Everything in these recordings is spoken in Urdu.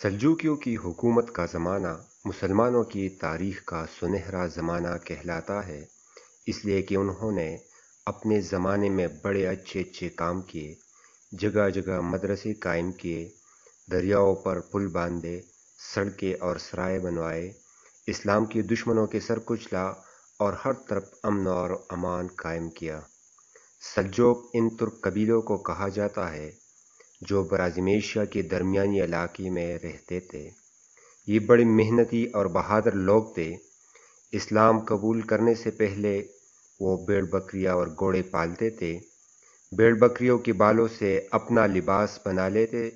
سلجوکیوں کی حکومت کا زمانہ مسلمانوں کی تاریخ کا سنہرا زمانہ کہلاتا ہے، اس لیے کہ انہوں نے اپنے زمانے میں بڑے اچھے اچھے کام کیے، جگہ جگہ مدرسے قائم کیے، دریاؤں پر پل باندھے، سڑکیں اور سرائے بنوائے، اسلام کے دشمنوں کے سر کچلا اور ہر طرف امن اور امان قائم کیا۔ سلجوق ان ترک قبیلوں کو کہا جاتا ہے جو براعظم ایشیا کے درمیانی علاقے میں رہتے تھے۔ یہ بڑے محنتی اور بہادر لوگ تھے۔ اسلام قبول کرنے سے پہلے وہ بھیڑ بکریاں اور گھوڑے پالتے تھے، بھیڑ بکریوں کے بالوں سے اپنا لباس بنا لیتے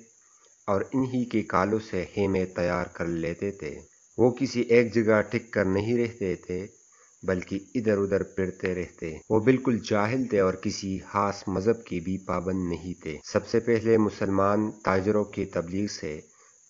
اور انہی کے کالوں سے خیمے تیار کر لیتے تھے۔ وہ کسی ایک جگہ ٹک کر نہیں رہتے تھے بلکہ ادھر ادھر پھرتے رہتے۔ وہ بالکل جاہل تھے اور کسی خاص مذہب کے بھی پابند نہیں تھے۔ سب سے پہلے مسلمان تاجروں کی تبلیغ سے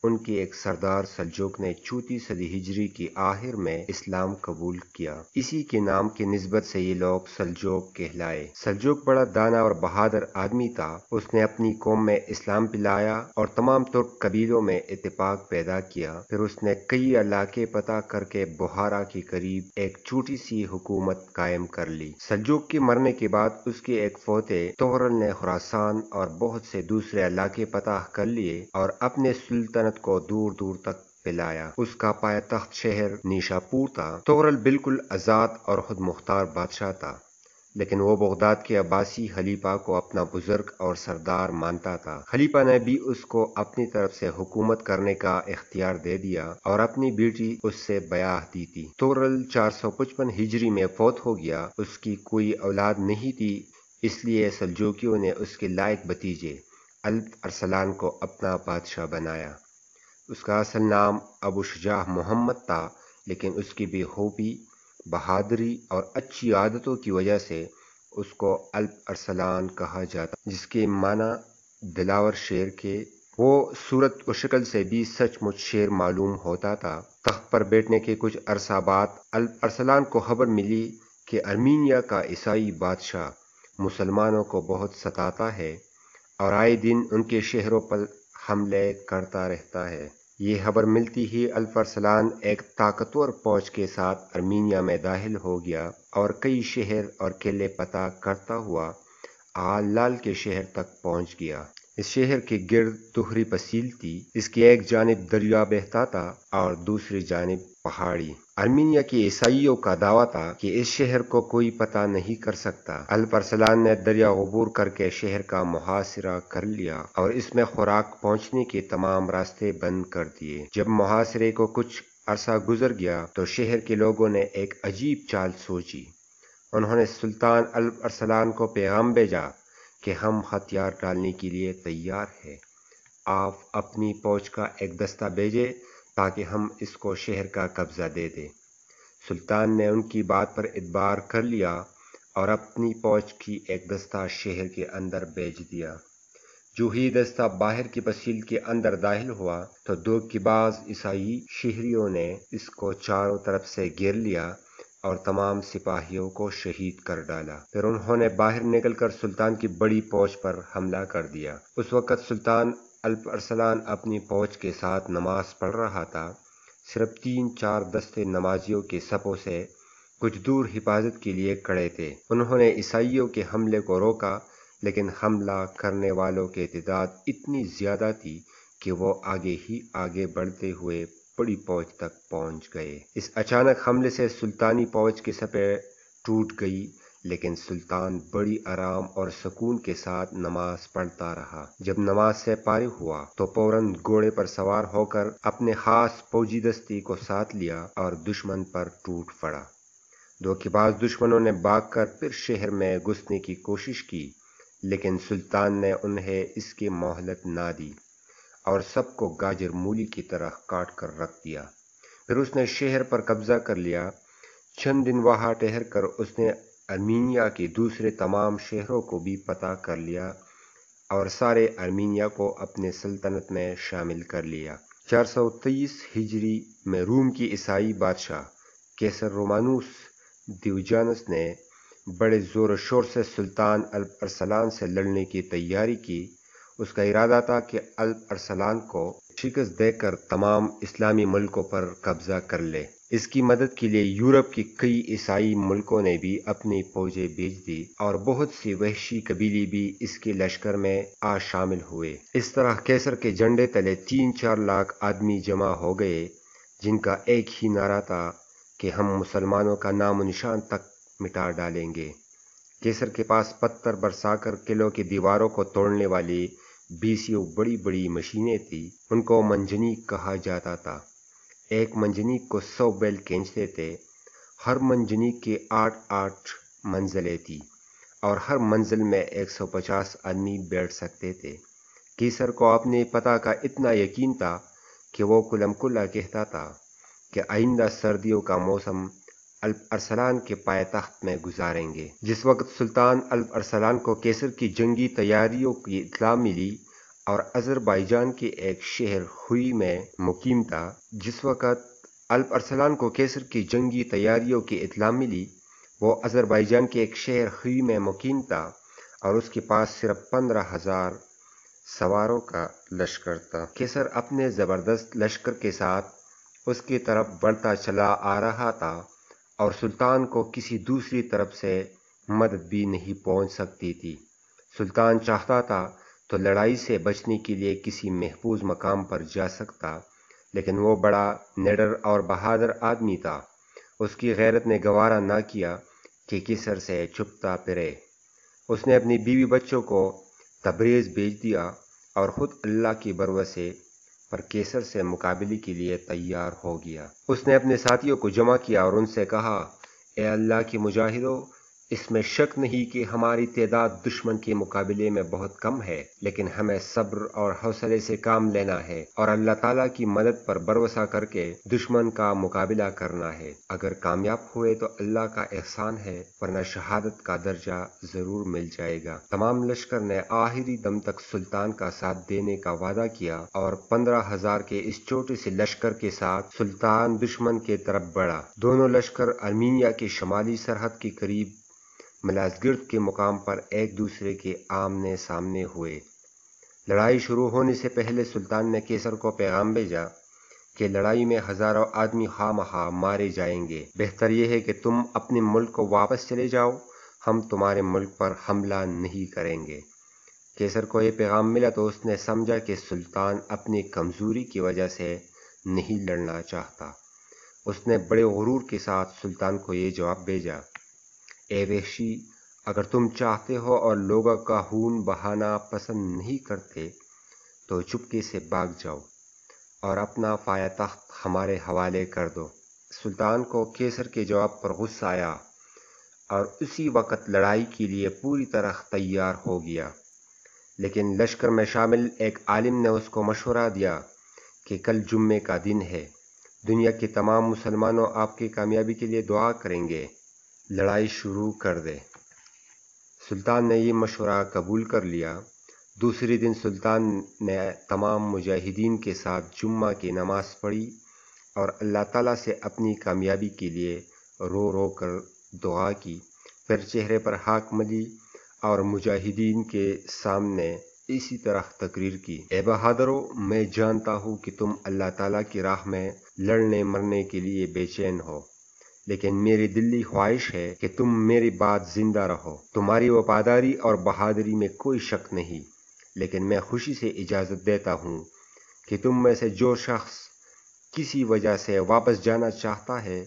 ان کے ایک سردار سلجوق نے 34 صدی ہجری کی آخر میں اسلام قبول کیا۔ اسی کے نام کی نسبت سے یہ لوگ سلجوق کہلائے۔ سلجوق بڑا دانا اور بہادر آدمی تھا۔ اس نے اپنی قوم میں اسلام پلایا اور تمام ترک قبیلوں میں اتفاق پیدا کیا۔ پھر اس نے کئی علاقے فتح کر کے بخارا کے قریب ایک چھوٹی سی حکومت قائم کر لی۔ سلجوق کے مرنے کے بعد اس کے ایک پوتے طغرل نے خراسان اور بہت سے دوسرے علاقے فتح کر لیے اور اپنے سلطنت کو دور دور تک پھیلایا۔ اس کا پایہ تخت شہر نیشاپور تھا۔ طغرل بالکل آزاد اور خود مختار بادشاہ تھا، لیکن وہ بغداد کے عباسی خلیفہ کو اپنا بزرگ اور سردار مانتا تھا۔ خلیفہ نے بھی اس کو اپنی طرف سے حکومت کرنے کا اختیار دے دیا اور اپنی بیٹی اس سے بیعت دی تھی۔ طغرل 455 ہجری میں فوت ہو گیا۔ اس کی کوئی اولاد نہیں تھی، اس لیے سلجوکیوں نے اس کے لائق بھتیجے الپ ارسلان کو اپنا بادشاہ بنایا۔ اس کا اصل نام ابو شجاع محمد تھا، لیکن اس کی بے خوبی، بہادری اور اچھی عادتوں کی وجہ سے اس کو الپ ارسلان کہا جاتا، جس کے معنی دلاور شیر کے۔ وہ صورت و شکل سے بھی سچ مچ شیر معلوم ہوتا تھا۔ تخت پر بیٹھنے کے کچھ عرصہ بعد الپ ارسلان کو خبر ملی کہ ارمینیا کا عیسائی بادشاہ مسلمانوں کو بہت ستاتا ہے اور آئے دن ان کے شہروں پر حملے کرتا رہتا ہے۔ یہ خبر ملتی ہی الپ ارسلان ایک طاقتور فوج کے ساتھ ارمینیا میں داخل ہو گیا اور کئی شہر اور قلعے فتح کرتا ہوا لال کے شہر تک پہنچ گیا۔ اس شہر کے گرد دوہری پسیل تھی، اس کی ایک جانب دریا بہتا تھا اور دوسری جانب پہاڑی۔ ارمینیا کے عیسائیوں کا دعویٰ تھا کہ اس شہر کو کوئی فتح نہیں کر سکتا۔ الپ ارسلان نے دریا عبور کر کے شہر کا محاصرہ کر لیا اور اس میں خوراک پہنچنے کے تمام راستے بند کر دیے۔ جب محاصرے کو کچھ عرصہ گزر گیا تو شہر کے لوگوں نے ایک عجیب چال سوچی۔ انہوں نے سلطان الپ ارسلان کو پیغام بھیجا کہ ہم ہتھیار ڈالنے کے لیے تیار ہیں، آپ اپنی فوج کا ایک دستہ بھیجیں تاکہ ہم اس کو شہر کا قبضہ دے دیں۔ سلطان نے ان کی بات پر اعتبار کر لیا اور اپنی فوج کی ایک دستہ شہر کے اندر بھیج دیا۔ جو ہی دستہ باہر کی پسیل کے اندر داخل ہوا تو دھوکے باز عیسائی شہریوں نے اس کو چاروں طرف سے گھیر لیا اور تمام سپاہیوں کو شہید کر ڈالا۔ پھر انہوں نے باہر نکل کر سلطان کی بڑی فوج پر حملہ کر دیا۔ اس وقت سلطان الپ ارسلان اپنی فوج کے ساتھ نماز پڑھ رہا تھا۔ صرف 3-4 دستے نمازیوں کے صفوں سے کچھ دور حفاظت کے لیے کھڑے تھے۔ انہوں نے عیسائیوں کے حملے کو روکا، لیکن حملہ کرنے والوں کی تعداد اتنی زیادہ تھی کہ وہ آگے ہی آگے بڑھتے ہوئے بڑی فوج تک پہنچ گئے۔ اس اچانک حملے سے سلطانی فوج کی صفیں ٹوٹ گئی، لیکن سلطان بڑی آرام اور سکون کے ساتھ نماز پڑھتا رہا۔ جب نماز سے فارغ ہوا تو فوراً گھوڑے پر سوار ہو کر اپنے خاص فوجی دستے کو ساتھ لیا اور دشمن پر ٹوٹ پڑا۔ دھوکے باز دشمنوں نے بھاگ کر پھر شہر میں گھسنے کی کوشش کی، لیکن سلطان نے انہیں اس کی مہلت نہ دی اور سب کو گاجر مولی کی طرح کاٹ کر رکھ دیا۔ پھر اس نے شہر پر قبضہ کر لیا۔ چند دن وہاں ٹھہر کر اس نے ارمینیا کے دوسرے تمام شہروں کو بھی فتح کر لیا اور سارے ارمینیا کو اپنے سلطنت میں شامل کر لیا۔ 423 ہجری میں روم کی عیسائی بادشاہ قیصر رومانوس دیوجانس نے بڑے زور و شور سے سلطان الپ ارسلان سے لڑنے کی تیاری کی۔ اس کا ارادہ تھا کہ الپ ارسلان کو شکست دے کر تمام اسلامی ملکوں پر قبضہ کر لے۔ اس کی مدد کے لیے یورپ کے کئی عیسائی ملکوں نے بھی اپنی فوجیں بھیج دی اور بہت سی وحشی قبیلے بھی اس کے لشکر میں شامل ہوئے۔ اس طرح کیسر کے جھنڈے تلے 3-4 لاکھ آدمی جمع ہو گئے، جن کا ایک ہی نعرہ تھا کہ ہم مسلمانوں کا نام و نشان تک مٹا ڈالیں گے۔ کیسر کے پاس پتھر برسا کر قلعوں کی دیواروں کو توڑنے والی 20 بڑی بڑی مشینیں تھیں۔ ان کو منجنیق کہا جاتا تھا۔ ایک منجنیق کو 100 بیل کھینچتے تھے۔ ہر منجنیق کی 8 منزلیں تھیں اور ہر منزل میں 150 آدمی بیٹھ سکتے تھے۔ کیسر کو اپنے فتح کا اتنا یقین تھا کہ وہ کلم کلا کہتا تھا کہ آئندہ سردیوں کا موسم الپ ارسلان کے پائے تخت میں گزاریں گے۔ جس وقت سلطان الپ ارسلان کو کیسر کی جنگی تیاریوں کی اطلاع ملی اور آذربائیجان کے ایک شہر خوئی میں مقیم تھا، وہ آذربائیجان کے ایک شہر خوئی میں مقیم تھا اور اس کے پاس صرف 15,000 سواروں کا لشکر تھا۔ کیسر اپنے زبردست لشکر کے ساتھ اس کی طرف بڑھتا چلا آ رہا تھا اور سلطان کو کسی دوسری طرف سے مدد بھی نہیں پہنچ سکتی تھی۔ سلطان چاہتا تھا تو لڑائی سے بچنے کے لیے کسی محفوظ مقام پر جا سکتا، لیکن وہ بڑا نڈر اور بہادر آدمی تھا۔ اس کی غیرت نے گوارا نہ کیا کہ کیسر سے چھپتا پھرے۔ اس نے اپنی بیوی بچوں کو تبریز بھیج دیا اور خود اللہ کے بھروسے پر کیسر سے مقابلے کے لیے تیار ہو گیا۔ اس نے اپنے ساتھیوں کو جمع کیا اور ان سے کہا، اے اللہ کے مجاہدوں، اس میں شک نہیں کہ ہماری تعداد دشمن کے مقابلے میں بہت کم ہے، لیکن ہمیں صبر اور حوصلے سے کام لینا ہے اور اللہ تعالیٰ کی مدد پر بھروسہ کر کے دشمن کا مقابلہ کرنا ہے۔ اگر کامیاب ہوئے تو اللہ کا احسان ہے، ورنہ شہادت کا درجہ ضرور مل جائے گا۔ تمام لشکر نے آخری دم تک سلطان کا ساتھ دینے کا وعدہ کیا اور 15,000 کے اس چھوٹے سے لشکر کے ساتھ سلطان دشمن کی طرف بڑھا۔ دونوں لشکر ارمینیا کی شمالی سرحد کے قریب ملازگرد کے مقام پر ایک دوسرے کے آمنے سامنے ہوئے۔ لڑائی شروع ہونے سے پہلے سلطان نے کیسر کو پیغام بھیجا کہ لڑائی میں ہزاروں آدمی خواہ مخواہ مارے جائیں گے، بہتر یہ ہے کہ تم اپنے ملک کو واپس چلے جاؤ، ہم تمہارے ملک پر حملہ نہیں کریں گے۔ کیسر کو یہ پیغام ملا تو اس نے سمجھا کہ سلطان اپنی کمزوری کی وجہ سے نہیں لڑنا چاہتا۔ اس نے بڑے غرور کے ساتھ سلطان کو یہ جواب بھیجا، اے وحشی، اگر تم چاہتے ہو اور لوگوں کا خون بہانا پسند نہیں کرتے تو چپکے سے بھاگ جاؤ اور اپنا پایہ تخت ہمارے حوالے کر دو۔ سلطان کو کیسر کے جواب پر غصہ آیا اور اسی وقت لڑائی کے لیے پوری طرح تیار ہو گیا، لیکن لشکر میں شامل ایک عالم نے اس کو مشورہ دیا کہ کل جمعے کا دن ہے، دنیا کے تمام مسلمانوں آپ کی کامیابی کے لیے دعا کریں گے، لڑائی شروع کر دیں۔ سلطان نے یہ مشورہ قبول کر لیا۔ دوسرے دن سلطان نے تمام مجاہدین کے ساتھ جمعہ کی نماز پڑھی اور اللہ تعالیٰ سے اپنی کامیابی کے لیے رو رو کر دعا کی، پھر چہرے پر خاک ملی اور مجاہدین کے سامنے اسی طرح تقریر کی، اے بہادروں، میں جانتا ہوں کہ تم اللہ تعالیٰ کی راہ میں لڑنے مرنے کے لیے بے چین ہو، لیکن میری دلی خواہش ہے کہ تم میری بات زندہ رہو۔ تمہاری وفاداری اور بہادری میں کوئی شک نہیں، لیکن میں خوشی سے اجازت دیتا ہوں کہ تم میں سے جو شخص کسی وجہ سے واپس جانا چاہتا ہے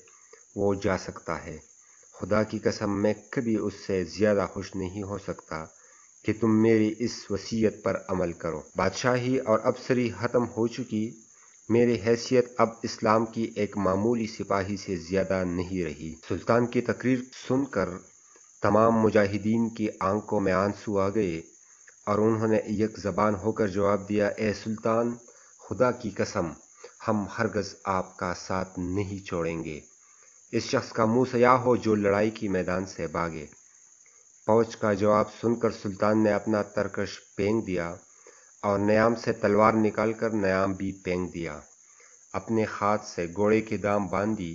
وہ جا سکتا ہے۔ خدا کی قسم، میں کبھی اس سے زیادہ خوش نہیں ہو سکتا کہ تم میری اس وصیت پر عمل کرو۔ بادشاہی اور افسری ختم ہو چکی، میری حیثیت اب اسلام کی ایک معمولی سپاہی سے زیادہ نہیں رہی۔ سلطان کی تقریر سن کر تمام مجاہدین کی آنکھوں میں آنسو آ گئے اور انہوں نے یک زبان ہو کر جواب دیا، اے سلطان، خدا کی قسم، ہم ہرگز آپ کا ساتھ نہیں چھوڑیں گے۔ اس شخص کا منہ سیاہ ہو جو لڑائی کے میدان سے بھاگے۔ فوج کا جواب سن کر سلطان نے اپنا ترکش پھینک دیا اور نیام سے تلوار نکال کر نیام بھی پھینک دیا۔ اپنے ہاتھ سے گھوڑے کی دام باندھی،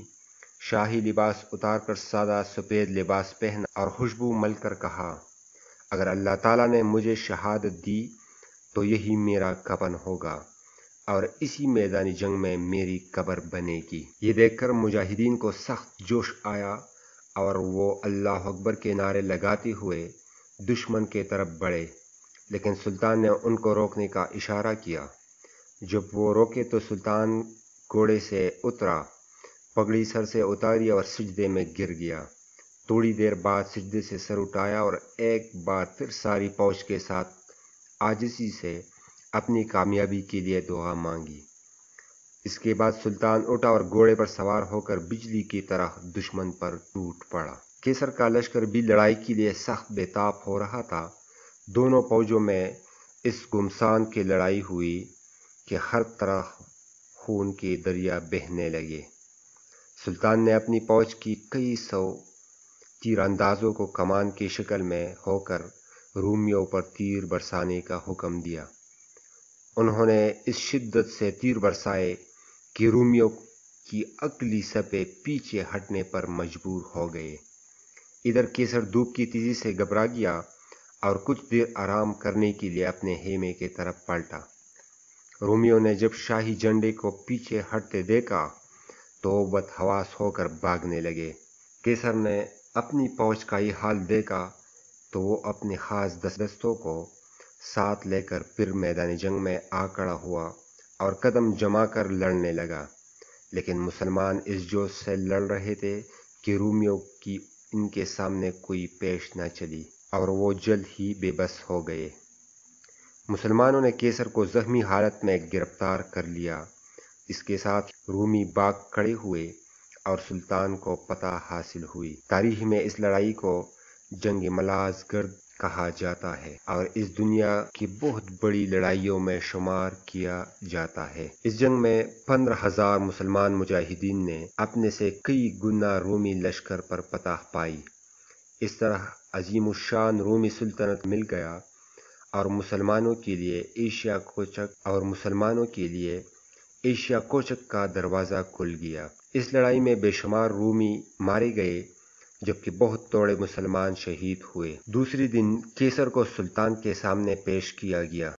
شاہی لباس اتار کر سادہ سفید لباس پہنا اور خوشبو مل کر کہا، اگر اللہ تعالیٰ نے مجھے شہادت دی تو یہی میرا کفن ہوگا، اور اسی میدان جنگ میں میری قبر بنے گی۔ یہ دیکھ کر مجاہدین کو سخت جوش آیا اور وہ اللہ اکبر کے نعرے لگاتے ہوئے دشمن کے طرف بڑھے، لیکن سلطان نے ان کو روکنے کا اشارہ کیا۔ جب وہ روکے تو سلطان گھوڑے سے اترا، پگڑی سر سے اتاری اور سجدے میں گر گیا۔ تھوڑی دیر بعد سجدے سے سر اٹھایا اور ایک بار پھر ساری فوج کے ساتھ عاجزی سے اپنی کامیابی کے لیے دعا مانگی۔ اس کے بعد سلطان اٹھا اور گھوڑے پر سوار ہو کر بجلی کی طرح دشمن پر ٹوٹ پڑا۔ کیسر کا لشکر بھی لڑائی کے لیے سخت بے تاب ہو رہا تھا۔ دونوں فوجوں میں اس گھمسان کی لڑائی ہوئی کہ ہر طرف خون کے دریا بہنے لگے۔ سلطان نے اپنی فوج کی کئی سو تیر اندازوں کو کمان کی شکل میں ہو کر رومیوں پر تیر برسانے کا حکم دیا۔ انہوں نے اس شدت سے تیر برسائے کہ رومیوں کی اگلی صفیں پیچھے ہٹنے پر مجبور ہو گئے۔ ادھر کیسر دھوپ کی تیزی سے گھبرا گیا اور کچھ دیر آرام کرنے کے لیے اپنے خیمے کی طرف پلٹا۔ رومیوں نے جب شاہی جھنڈے کو پیچھے ہٹتے دیکھا تو وہ بدحواس ہو کر بھاگنے لگے۔ کیسر نے اپنی فوج کا یہ حال دیکھا تو وہ اپنے خاص دستوں کو ساتھ لے کر پھر میدان جنگ میں آ کھڑا ہوا اور قدم جما کر لڑنے لگا، لیکن مسلمان اس جوش سے لڑ رہے تھے کہ رومیوں کی ان کے سامنے کوئی پیش نہ چلی اور وہ جلد ہی بے بس ہو گئے۔ مسلمانوں نے کیسر کو زخمی حالت میں گرفتار کر لیا۔ اس کے ساتھ رومی بھاگ کھڑے ہوئے اور سلطان کو فتح حاصل ہوئی۔ تاریخ میں اس لڑائی کو جنگ ملاذ گرد کہا جاتا ہے اور اس دنیا کی بہت بڑی لڑائیوں میں شمار کیا جاتا ہے۔ اس جنگ میں 15,000 مسلمان مجاہدین نے اپنے سے کئی گنا رومی لشکر پر فتح پائی۔ اس طرح عظیم الشان رومی سلطنت مل گیا اور مسلمانوں کے لیے ایشیا کوچک کا دروازہ کھل گیا۔ اس لڑائی میں بے شمار رومی مارے گئے جبکہ بہت تھوڑے مسلمان شہید ہوئے۔ دوسرے دن کیسر کو سلطان کے سامنے پیش کیا گیا۔